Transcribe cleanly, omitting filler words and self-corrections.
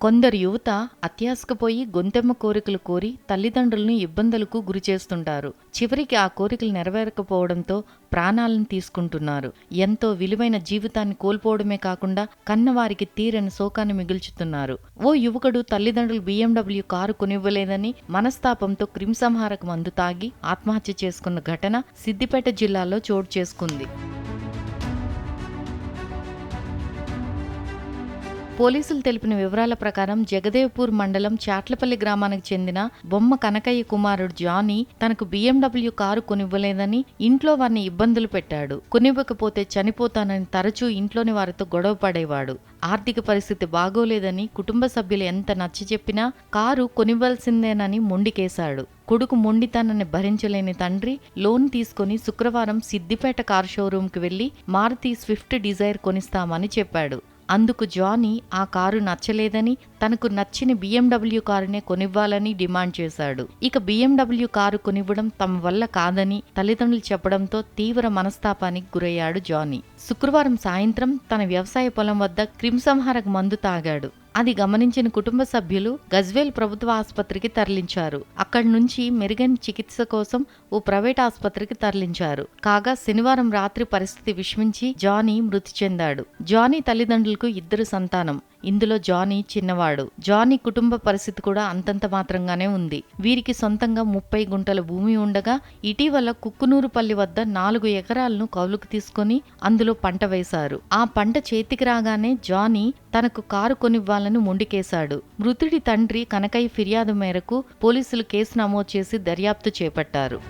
కొందరు యువత అత్యాశకుపోయి గొంతెమ్మ కోరికలు కోరి తల్లిదండ్రులను ఇబ్బందులకు గురిచేస్తుంటారు. చివరికి ఆ కోరికలు నెరవేరకపోవడంతో ప్రాణాలను తీసుకుంటున్నారు. ఎంతో విలువైన జీవితాన్ని కోల్పోవడమే కాకుండా కన్నవారికి తీరని శోకాన్ని మిగుల్చుతున్నారు. ఓ యువకుడు తల్లిదండ్రులు BMW కారు కొనివ్వలేదని మనస్తాపంతో క్రిమిసంహారక మందు తాగి ఆత్మహత్య చేసుకున్న ఘటన సిద్దిపేట జిల్లాలో చోటు చేసుకుంది. పోలీసులు తెలిపిన వివరాల ప్రకారం జగదేవ్పూర్ మండలం చాట్లపల్లి గ్రామానికి చెందిన బొమ్మ కనకయ్య కుమారుడు జానీ తనకు BMW కారు కొనివ్వలేదని ఇంట్లో వారిని ఇబ్బందులు పెట్టాడు. కొనివ్వకపోతే చనిపోతానని తరచూ ఇంట్లోని వారితో గొడవ పడేవాడు. ఆర్థిక పరిస్థితి బాగోలేదని కుటుంబ సభ్యులు ఎంత నచ్చజెప్పినా కారు కొనివ్వాల్సిందేనని మొండికేశాడు. కొడుకు మొండితనాన్ని భరించలేని తండ్రి లోన్ తీసుకుని శుక్రవారం సిద్దిపేట కారు షోరూంకి వెళ్లి మారుతి స్విఫ్ట్ డిజైర్ కొనిస్తామని చెప్పాడు. అందుకు జానీ ఆ కారు నచ్చలేదని తనకు నచ్చిన BMW కారునే కొనివ్వాలని డిమాండ్ చేశాడు. ఇక BMW కారు కొనివ్వడం తమ వల్ల కాదని తల్లిదండ్రులు చెప్పడంతో తీవ్ర మనస్తాపానికి గురయ్యాడు జానీ. శుక్రవారం సాయంత్రం తన వ్యవసాయ పొలం వద్ద క్రిమిసంహారక మందు తాగాడు. అది గమనించిన కుటుంబ సభ్యులు గజ్వేల్ ప్రభుత్వ ఆసుపత్రికి తరలించారు. అక్కడి నుంచి మెరుగైన చికిత్స కోసం ఓ ప్రైవేట్ ఆసుపత్రికి తరలించారు. కాగా శనివారం రాత్రి పరిస్థితి విషమించి జానీ మృతి చెందాడు. జానీ తల్లిదండ్రులకు 2 సంతానం. ఇందులో జానీ చిన్నవాడు. జానీ కుటుంబ పరిస్థితి కూడా అంతంత మాత్రంగానే ఉంది. వీరికి సొంతంగా 30 గుంటల భూమి ఉండగా ఇటీవల కుక్కునూరుపల్లి వద్ద 4 ఎకరాలను కౌలుకు తీసుకుని అందులో పంట వేశారు. ఆ పంట చేతికి రాగానే జానీ తనకు కారు కొనివ్వాలని మొండికేశాడు. మృతుడి తండ్రి కనకయ్య ఫిర్యాదు మేరకు పోలీసులు కేసు నమోదు చేసి దర్యాప్తు చేపట్టారు.